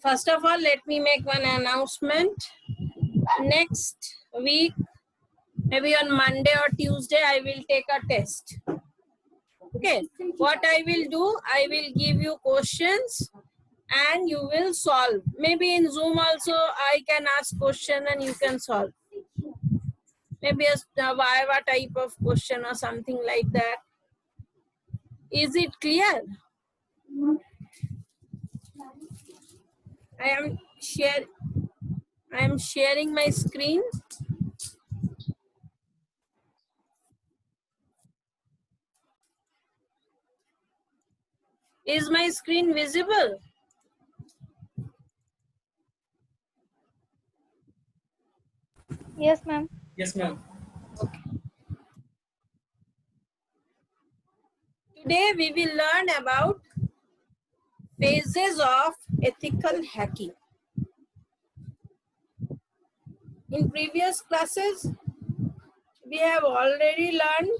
First of all, let me make one announcement. Next week, maybe on Monday or Tuesday, I will take a test. Okay, what I will do, I will give you questions and you will solve. Maybe in Zoom also, I can ask question and you can solve. Maybe a Viva type of question or something like that. Is it clear? I am sharing my screen. Is my screen visible? Yes, ma'am. Yes, ma'am. Okay. Today we will learn about phases of ethical hacking. In previous classes, we have already learned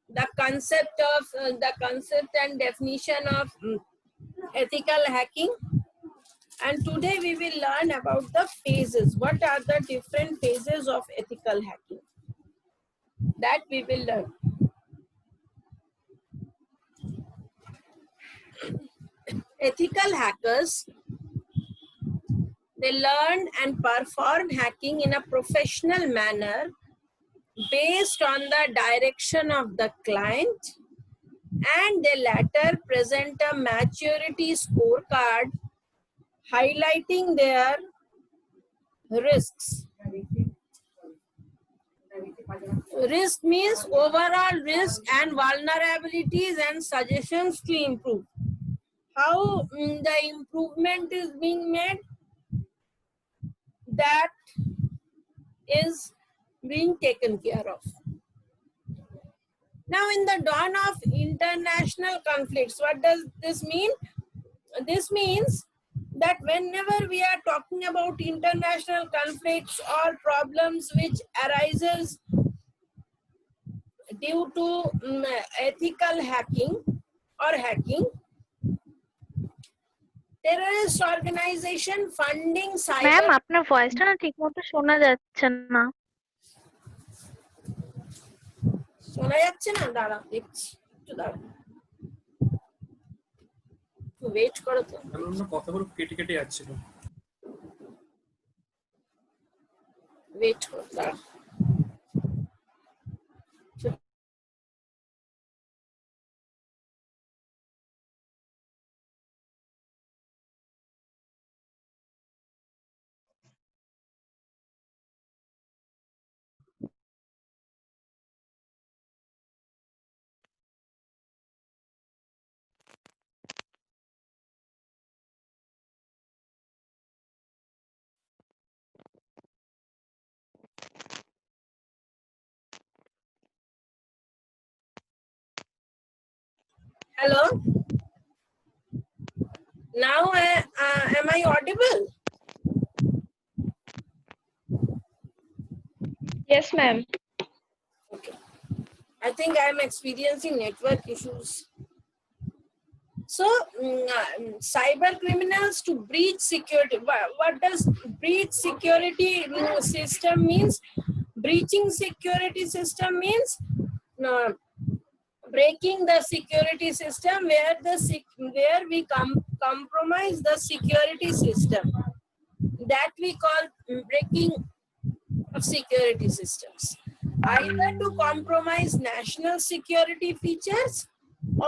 the concept and definition of ethical hacking. And today we will learn about the phases. What are the different phases of ethical hacking? That we will learn. Ethical hackers, they learn and perform hacking in a professional manner based on the direction of the client, and they later present a maturity scorecard highlighting their risks. Risk means overall risk and vulnerabilities and suggestions to improve. How the improvement is being made, that is being taken care of. Now, in the dawn of international conflicts, what does this mean? This means that whenever we are talking about international conflicts or problems which arises due to ethical hacking or hacking, terrorist organization funding cyber. Ma'am আপনার ভয়েসটা না ঠিকমতো শোনা যাচ্ছে না। শোনা যাচ্ছে না? দাঁড়া দেখছি, একটু দাঁড়া, একটু ওয়েট করো তো। কথাগুলো কেটে কেটে যাচ্ছিল। ওয়েট করো, দাঁড়া। Hello. Now, am I audible? Yes, ma'am. Okay. I think I am experiencing network issues. So, cyber criminals to breach security. What does breach security system means? Breaching security system means breaking the security system where we compromise the security system. That we call breaking of security systems. Either to compromise national security features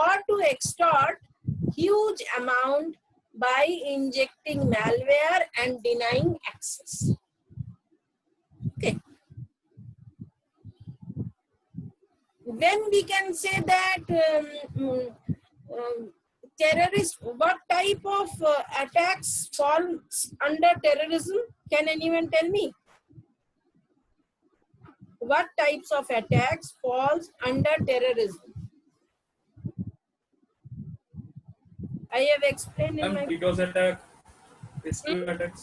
or to extort huge amount by injecting malware and denying access. Okay. Then we can say that terrorist, what type of attacks fall under terrorism? Can anyone tell me? What types of attacks falls under terrorism? I have explained in my DDoS attack, SQL attacks.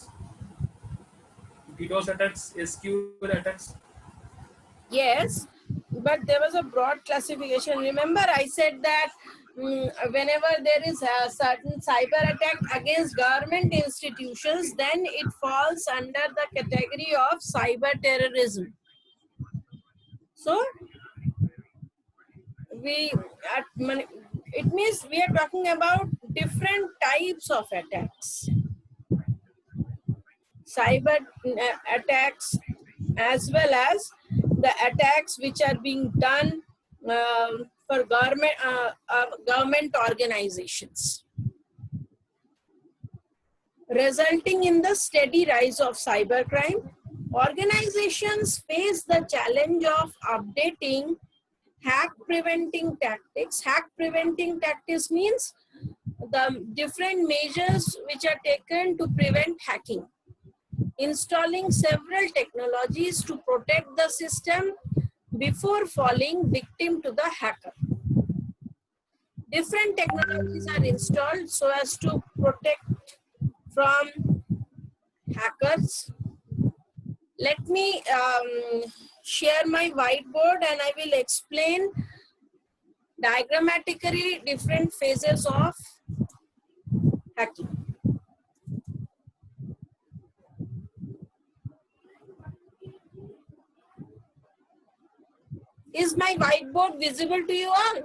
DDoS attacks, SQL attacks. Yes, but there was a broad classification. Remember, I said that whenever there is a certain cyber attack against government institutions, then it falls under the category of cyber terrorism. So it means we are talking about different types of attacks. Cyber attacks, as well as the attacks which are being done for government organizations, resulting in the steady rise of cybercrime. Organizations face the challenge of updating hack preventing tactics. Hack preventing tactics means the different measures which are taken to prevent hacking. Installing several technologies to protect the system before falling victim to the hacker. Different technologies are installed so as to protect from hackers. Let me share my whiteboard and I will explain diagrammatically different phases of hacking. Is my whiteboard visible to you all?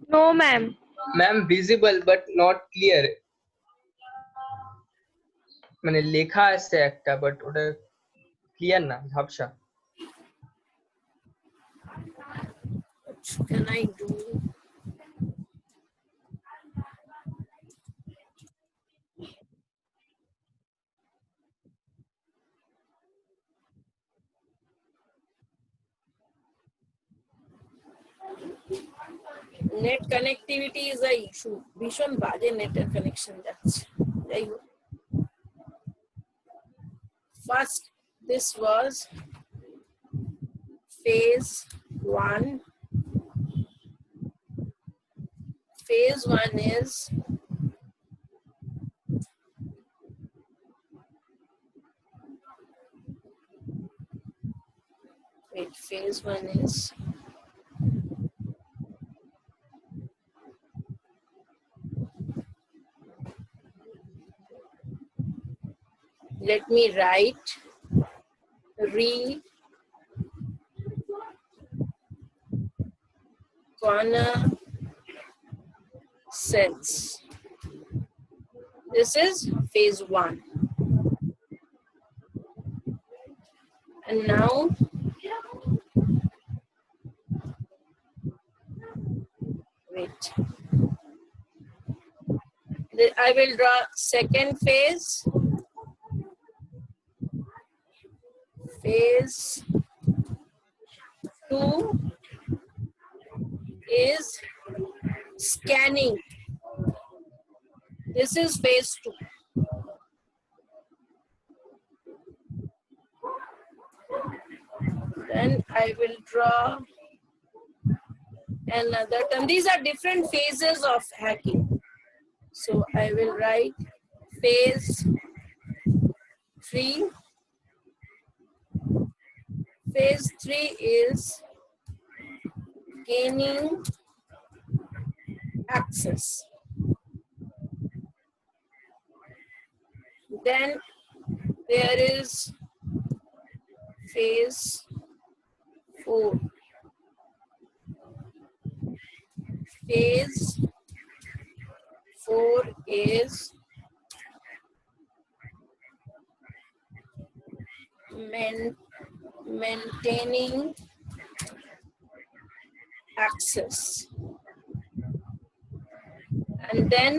No, ma'am. Ma'am, visible but not clear. মানে লেখা আছে একটা but ওটা clear না, ঝাপসা। What can I do? Net connectivity is a issue. ভীষণ বাজে নেটের কানেকশন যাচ্ছে। যাই হোক, first this was phase 1. Phase 1 is phase 1 is let me write reconnaissance. This is phase 1. And now wait. I will draw second phase. Phase 2 is scanning. This is phase 2. Then I will draw another term. These are different phases of hacking. So I will write phase 3. Phase 3 is gaining access. Then there is phase 4. Phase 4 is maintaining access. And then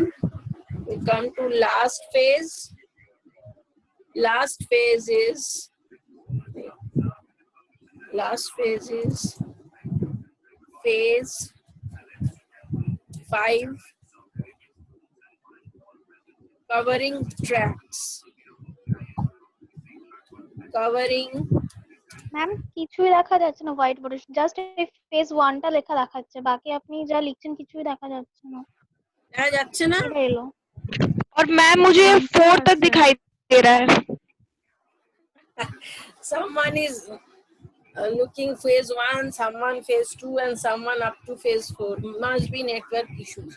we come to last phase. Last phase is phase 5, covering tracks. Covering ma'am কিছুই দেখা যাচ্ছে না white বোর্ডে, just phase 1 টা লেখা দেখাচ্ছে, বাকি আপনি যা লিখছেন কিছুই দেখা যাচ্ছে না। দেখা যাচ্ছে না? এটা এলো। और मैम मुझे 4 तक दिखाई दे रहा है। Someone is looking phase 1, someone phase 2, and someone up to phase 4. Must be network issues.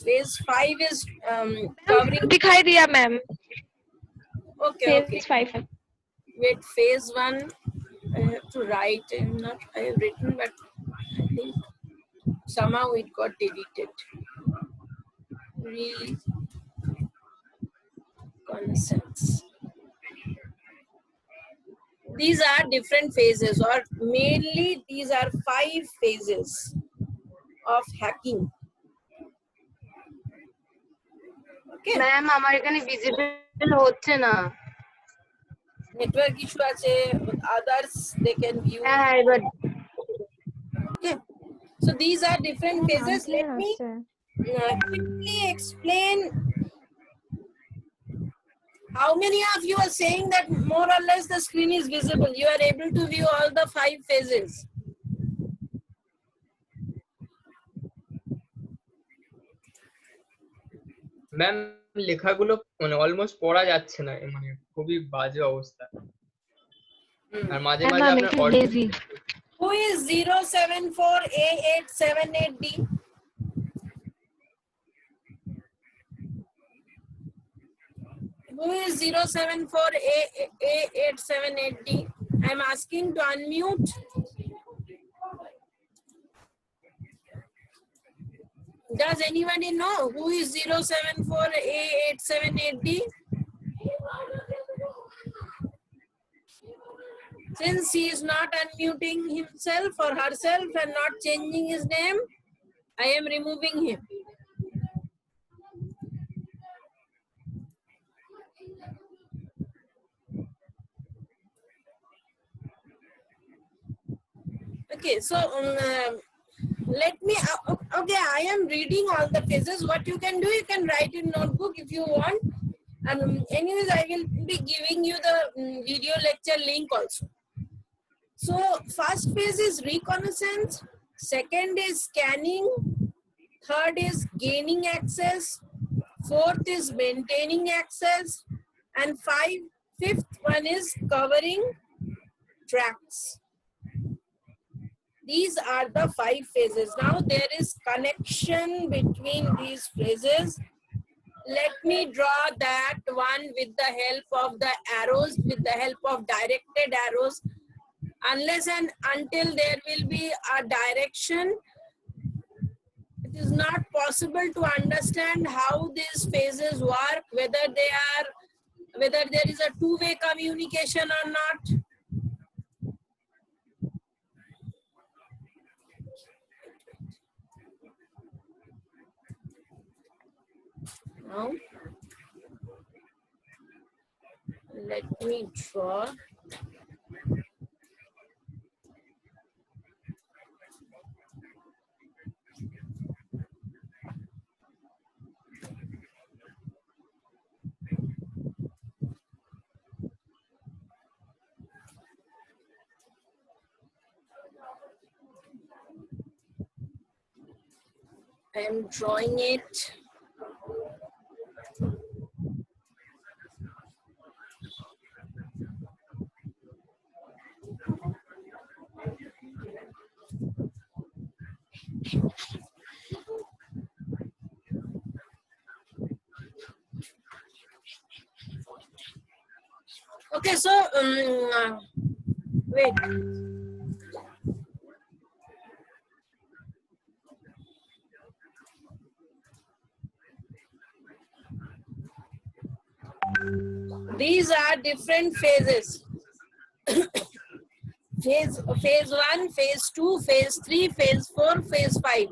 Phase 5 is covering. दिखाई दिया मैम Okay, okay. phase 5 है. Wait, phase 1. I have to write. I have written, but I think somehow it got deleted. Reconnaissance. These are different phases, or mainly these are 5 phases of hacking. Okay. Ma'am আমার এখানে visible হচ্ছে না। Network issue আছে, others they can view. হ্যাঁ এবার Okay. So these are different phases. Let me আচ্ছা quickly explain. How many of you are saying that more or less the screen is visible? You are able to view all the 5 phases. Ma'am লেখাগুলো মানে almost পড়া যাচ্ছে না, মানে খুবই বাজে অবস্থা। আর মাঝে মাঝে Ma'am, আপনার it is audio- lazy. Who is 074A878D? Who is 074A878D? I am asking to unmute. Does anybody know who is 074A878D? Since he is not unmuting himself or herself and not changing his name, I am removing him. Okay, so let me, okay, I am reading all the phases. What you can do, you can write in notebook if you want. Anyways, I will be giving you the video lecture link also. So first phase is reconnaissance, second is scanning, third is gaining access, fourth is maintaining access, and fifth one is covering tracks. These are the 5 phases. Now there is connection between these phases. Let me draw that one with the help of the arrows, with the help of directed arrows. Unless and until there will be a direction, it is not possible to understand how these phases work, whether there is a two-way communication or not. Now, let me draw. I am drawing it. Okay, so wait. These are different phases. phase 1, phase 2, phase 3, phase 4, phase 5.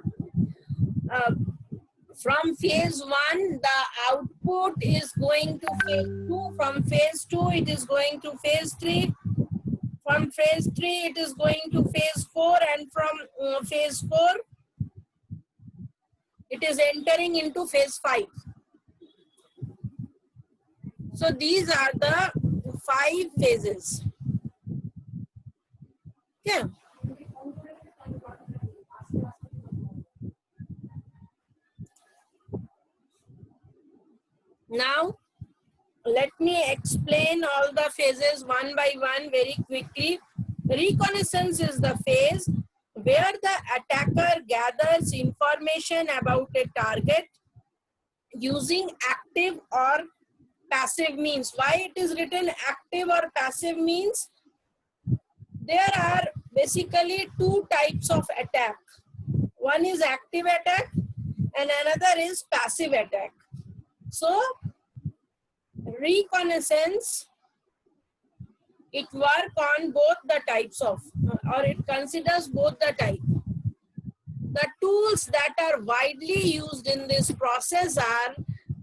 From phase 1, the output is going to phase 2. From phase 2, it is going to phase 3. From phase 3, it is going to phase 4. And from phase 4, it is entering into phase 5. So these are the 5 phases. Okay. Now, let me explain all the phases one by one very quickly. Reconnaissance is the phase where the attacker gathers information about a target using active or passive means. Why it is written active or passive means? There are basically two types of attack. One is active attack and another is passive attack. So reconnaissance, it works on both the types of, or it considers both the type. The tools that are widely used in this process are,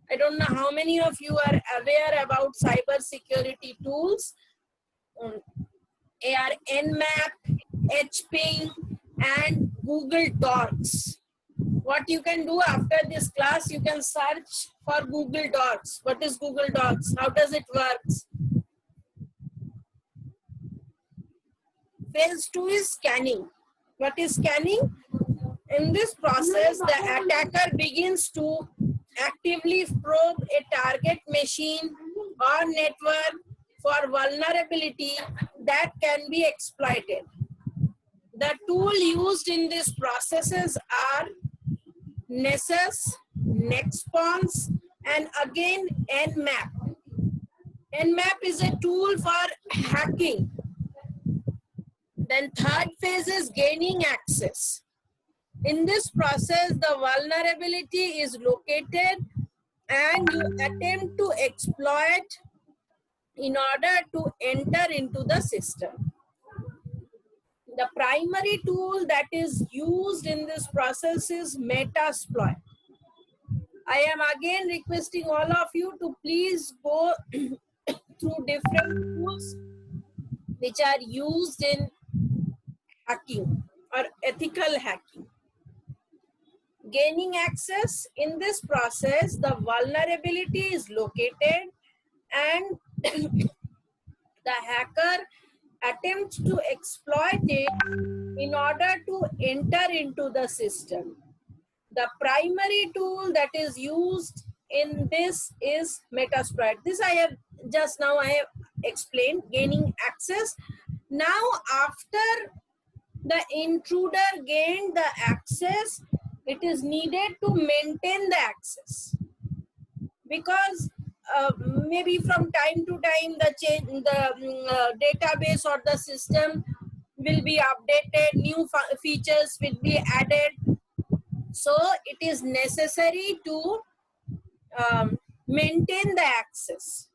I don't know how many of you are aware about cyber security tools. They are Nmap, HPing, and Google Docs. What you can do after this class, you can search for Google Docs. What is Google Docs? How does it work? Phase 2 is scanning. What is scanning? In this process, the attacker begins to actively probe a target machine or network for vulnerability that can be exploited. The tool used in these processes are Nessus, Nexpons, and again Nmap. Nmap is a tool for hacking. Then third phase is gaining access. In this process, the vulnerability is located and you attempt to exploit in order to enter into the system. The primary tool that is used in this process is Metasploit. I am again requesting all of you to please go through different tools which are used in hacking or ethical hacking. Gaining access, in this process, the vulnerability is located and the hacker attempts to exploit it in order to enter into the system. The primary tool that is used in this is Metasploit. This I have explained, gaining access. Now after the intruder gained the access, it is needed to maintain the access, because maybe from time to time the database or the system will be updated, new features will be added. So it is necessary to maintain the access.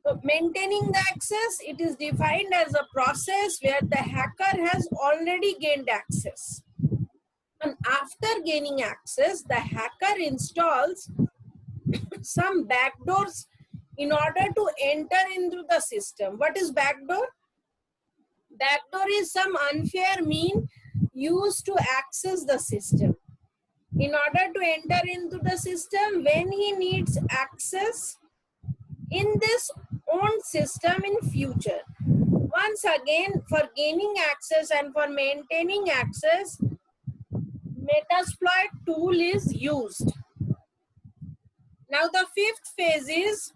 So maintaining the access, it is defined as a process where the hacker has already gained access. And after gaining access, the hacker installs some backdoors in order to enter into the system. What is backdoor? Backdoor is some unfair mean used to access the system. In order to enter into the system, when he needs access in this own system in future. Once again, for gaining access and for maintaining access, Metasploit tool is used. Now the fifth phase is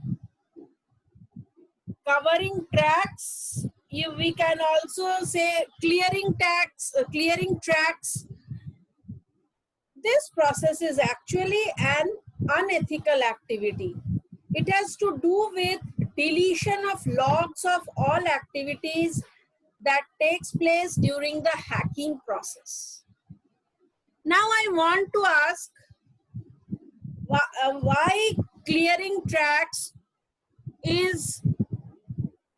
covering tracks. We can also say clearing tracks. This process is actually an unethical activity. It has to do with deletion of logs of all activities that takes place during the hacking process. Now I want to ask why clearing tracks is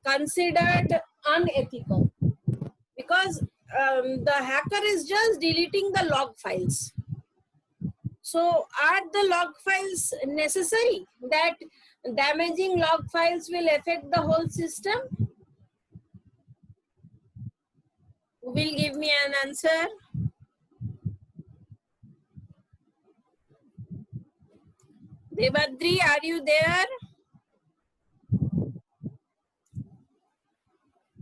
considered unethical. Because the hacker is just deleting the log files. So are the log files necessary? That damaging log files will affect the whole system? Who will give me an answer? Devadri, are you there?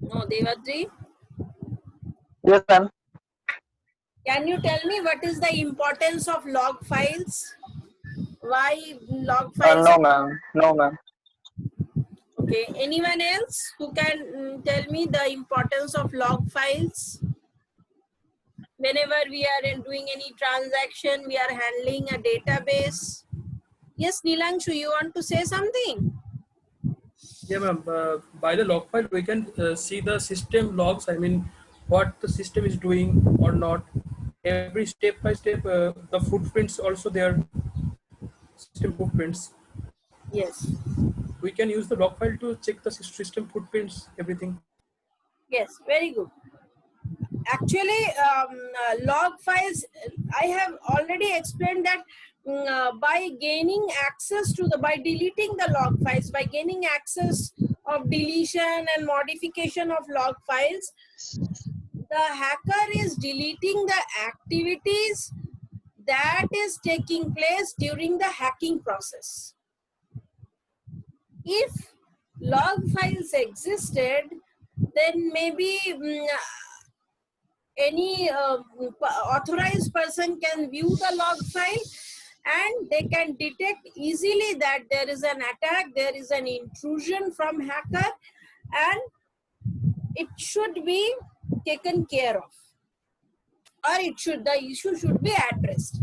No, Devadri. Yes, ma'am. Can you tell me what is the importance of log files? Why log files? No, ma'am. No, ma'am. Okay, anyone else who can tell me the importance of log files? Whenever we are doing any transaction, we are handling a database. Yes, Nilanshu, you want to say something? Yeah, ma'am. By the log file, we can see the system logs. I mean, what the system is doing or not. Every step by step, the footprints also there. System footprints. Yes. We can use the log file to check the system footprints, everything. Yes, very good. Actually, log files, I have already explained that by gaining access to by deleting the log files, by gaining access of deletion and modification of log files, the hacker is deleting the activities that is taking place during the hacking process. If log files existed, then maybe any authorized person can view the log file and they can detect easily that there is an attack, there is an intrusion from hacker, and it should be taken care of, or the issue should be addressed.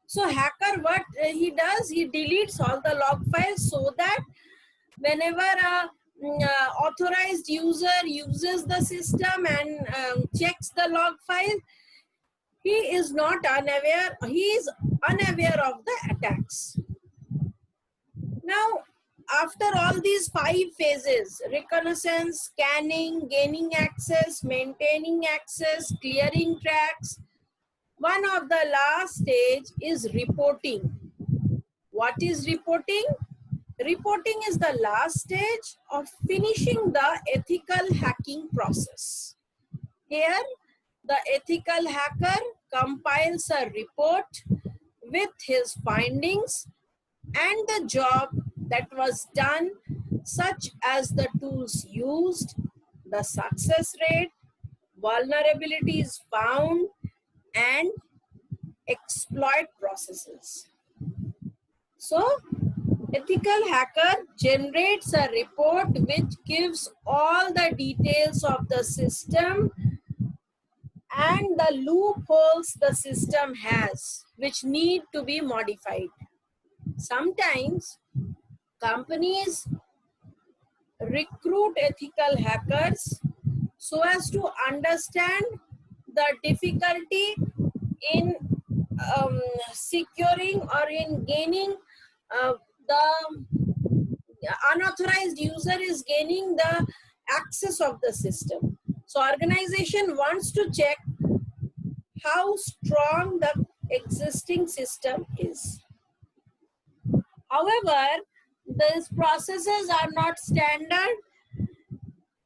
So hacker, what he does, he deletes all the log files so that whenever a authorized user uses the system and checks the log file, he is unaware of the attacks. Now, after all these 5 phases, reconnaissance, scanning, gaining access, maintaining access, clearing tracks, one of the last stage is reporting. What is reporting? Reporting is the last stage of finishing the ethical hacking process. Here, the ethical hacker compiles a report with his findings and the job that was done, such as the tools used, the success rate, vulnerabilities found, and exploit processes. So, ethical hacker generates a report which gives all the details of the system and the loopholes the system has, which need to be modified. Sometimes companies recruit ethical hackers so as to understand the difficulty in securing or in gaining the unauthorized user is gaining the access of the system. So organization wants to check how strong the existing system is. However, these processes are not standard.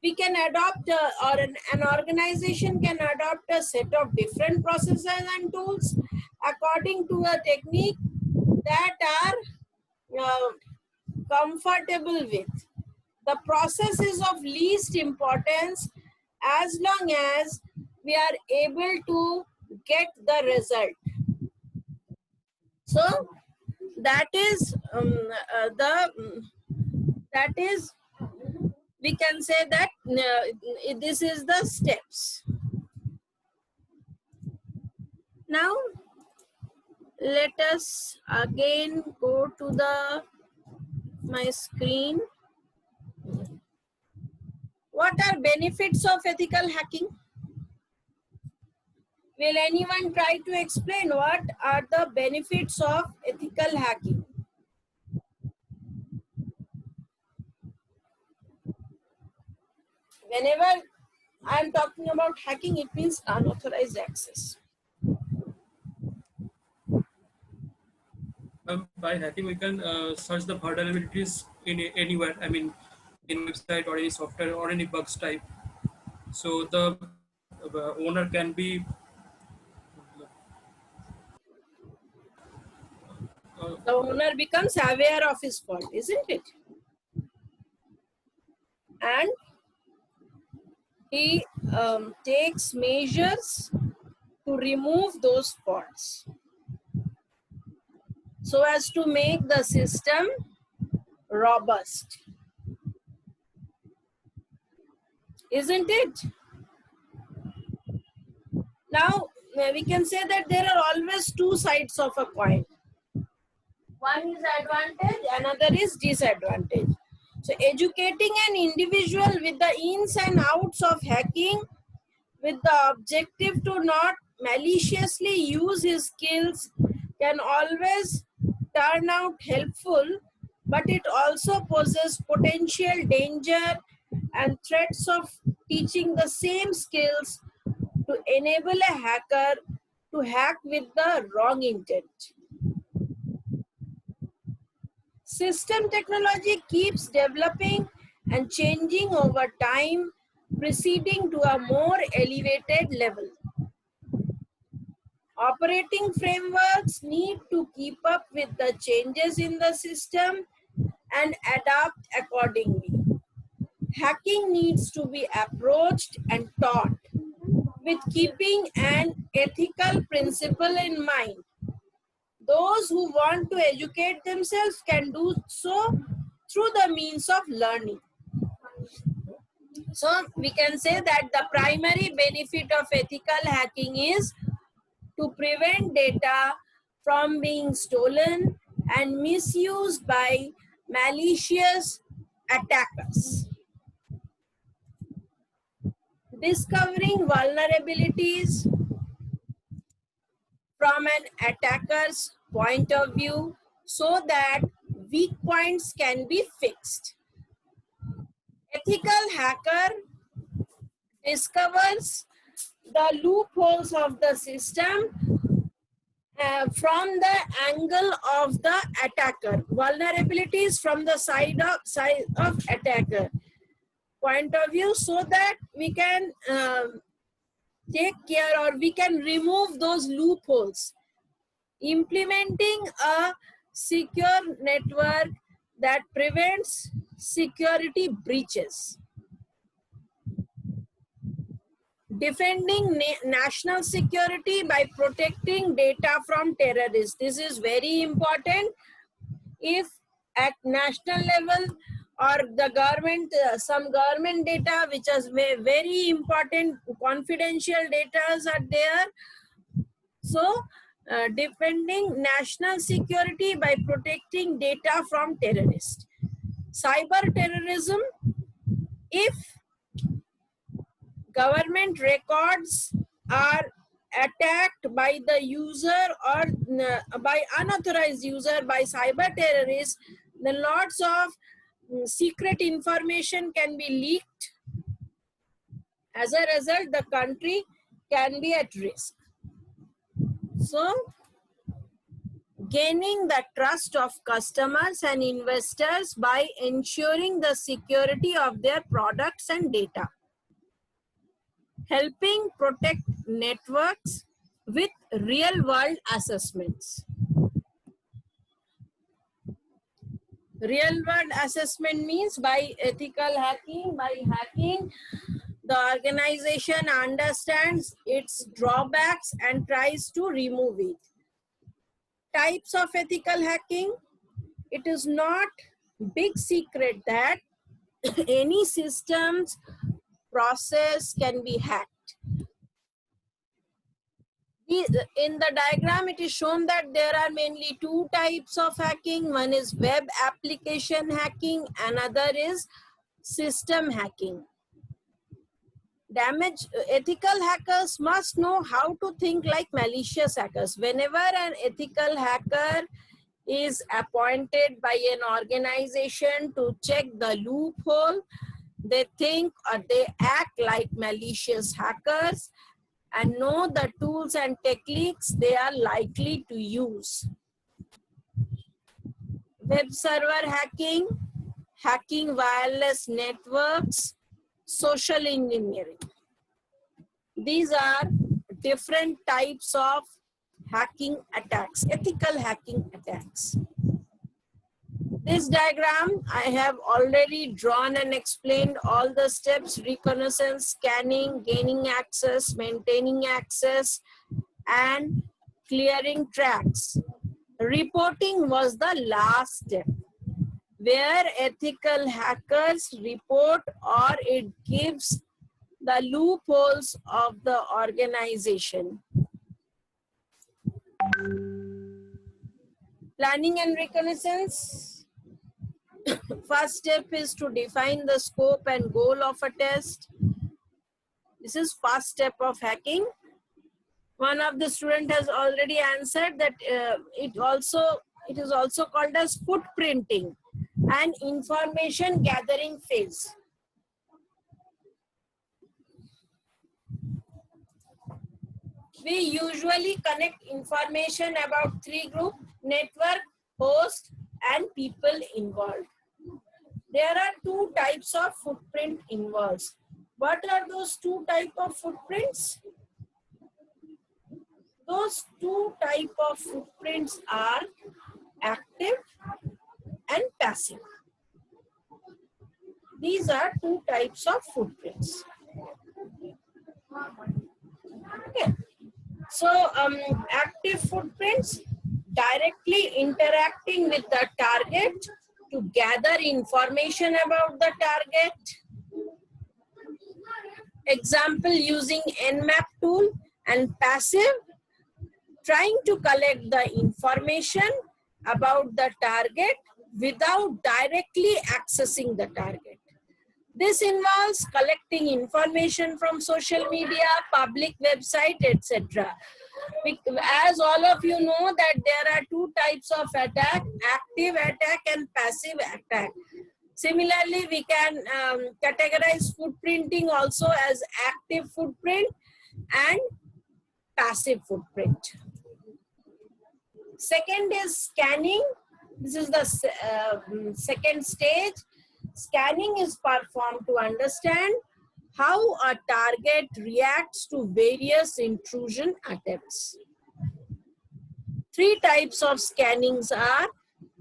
We can adopt or an organization can adopt a set of different processes and tools according to a technique that are comfortable with. The process is of least importance as long as we are able to get the result. So that is we can say that this is the steps. Now let us again go to my screen. What are benefits of ethical hacking? Will anyone try to explain what are the benefits of ethical hacking? Whenever I am talking about hacking, it means unauthorized access. By hacking, we can search the vulnerabilities in anywhere. I mean, in website or any software or any bugs type. So the owner can be The owner becomes aware of his fault, isn't it? And he takes measures to remove those faults so as to make the system robust. isn't it? Now, we can say that there are always two sides of a coin. One is advantage, another is disadvantage. So, educating an individual with the ins and outs of hacking with the objective to not maliciously use his skills can always turn out helpful, but it also poses potential danger and threats of teaching the same skills to enable a hacker to hack with the wrong intent. System technology keeps developing and changing over time, proceeding to a more elevated level. Operating frameworks need to keep up with the changes in the system and adapt accordingly. Hacking needs to be approached and taught with keeping an ethical principle in mind. Those who want to educate themselves can do so through the means of learning. So we can say that the primary benefit of ethical hacking is to prevent data from being stolen and misused by malicious attackers. Discovering vulnerabilities from an attacker's point of view so that weak points can be fixed. Ethical hacker discovers the loopholes of the system from the angle of the attacker, vulnerabilities from the side of attacker point of view, so that we can take care or we can remove those loopholes. Implementing a secure network that prevents security breaches. Defending national security by protecting data from terrorists. This is very important. If at national level or the government, some government data which is very important, confidential data are there. So, defending national security by protecting data from terrorists. Cyber terrorism, if government records are attacked by the user or by unauthorized user by cyber terrorists, then lots of secret information can be leaked. As a result, the country can be at risk. So, gaining the trust of customers and investors by ensuring the security of their products and data. Helping protect networks with real-world assessments. Real-world assessment means by ethical hacking, the organization understands its drawbacks and tries to remove it. Types of ethical hacking. It is not big secret that any system's process can be hacked. In the diagram, it is shown that there are mainly two types of hacking. One is web application hacking, another is system hacking. Ethical hackers must know how to think like malicious hackers. Whenever an ethical hacker is appointed by an organization to check the loophole, they think or they act like malicious hackers and know the tools and techniques they are likely to use. Web server hacking, hacking wireless networks, social engineering. These are different types of hacking attacks, ethical hacking attacks. This diagram, I have already drawn and explained all the steps: reconnaissance, scanning, gaining access, maintaining access, and clearing tracks. Reporting was the last step, where ethical hackers report or it gives the loopholes of the organization. Planning and reconnaissance. First step is to define the scope and goal of a test. This is first step of hacking. One of the student has already answered that it is also called as footprinting and information gathering phase. We usually connect information about three groups: network, host, and people involved. There are two types of footprint involved. What are those two types of footprints? Those two types of footprints are active and passive. These are two types of footprints. Okay. So active footprints, directly interacting with the target to gather information about the target. Example, using Nmap tool. And passive, trying to collect the information about the target without directly accessing the target. This involves collecting information from social media, public website, etc. As all of you know that there are two types of attack: active attack and passive attack. Similarly, we can categorize footprinting also as active footprint and passive footprint. Second is scanning. This is the second stage. Scanning is performed to understand how a target reacts to various intrusion attempts. Three types of scannings are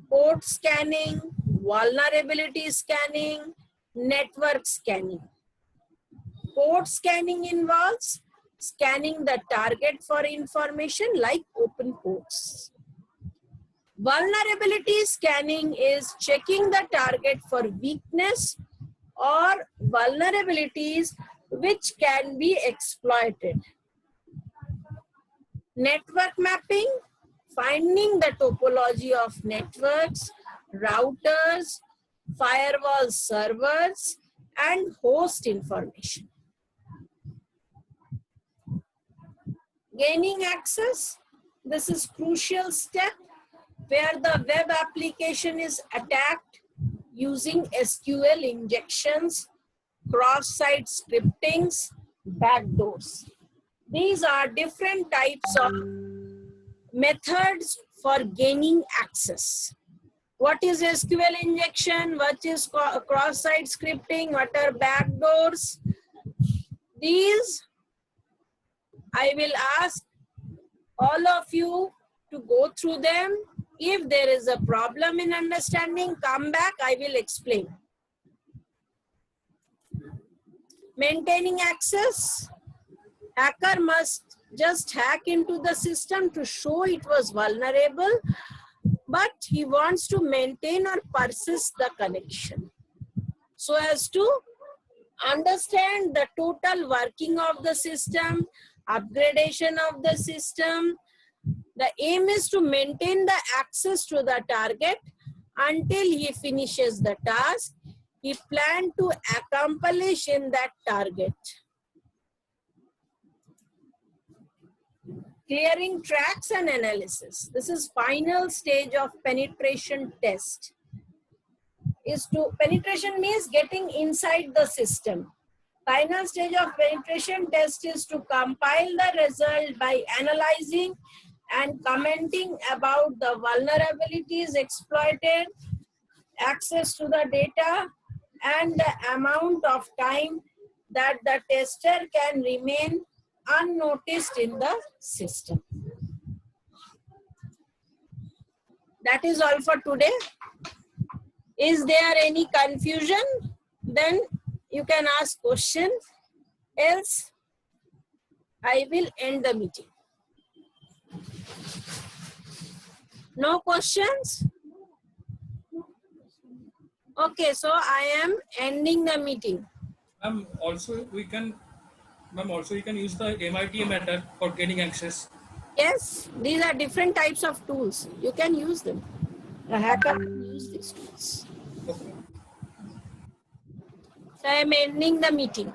port scanning, vulnerability scanning, network scanning. Port scanning involves scanning the target for information like open ports. Vulnerability scanning is checking the target for weakness or vulnerabilities which can be exploited. Network mapping, finding the topology of networks, routers, firewall servers, and host information. Gaining access, this is crucial step where the web application is attacked using SQL injections, cross-site scriptings, backdoors. These are different types of methods for gaining access. What is SQL injection? What is cross-site scripting? What are backdoors? These I will ask all of you to go through them. If there is a problem in understanding, come back, I will explain. Maintaining access. Hacker must just hack into the system to show it was vulnerable, but he wants to maintain or persist the connection so as to understand the total working of the system, upgradation of the system. The aim is to maintain the access to the target until he finishes the task he planned to accomplish in that target. Clearing tracks and analysis. This is final stage of penetration test. Penetration means getting inside the system. Final stage of penetration test is to compile the result by analyzing and commenting about the vulnerabilities exploited, access to the data, and the amount of time that the tester can remain unnoticed in the system. That is all for today. Is there any confusion? Then you can ask question. Else, I will end the meeting. No questions? Okay, so I am ending the meeting. Also, we can Ma'am, also you can use the MITM attack for getting access. Yes, these are different types of tools. You can use them. A hacker can use these tools. Okay. So I am ending the meeting.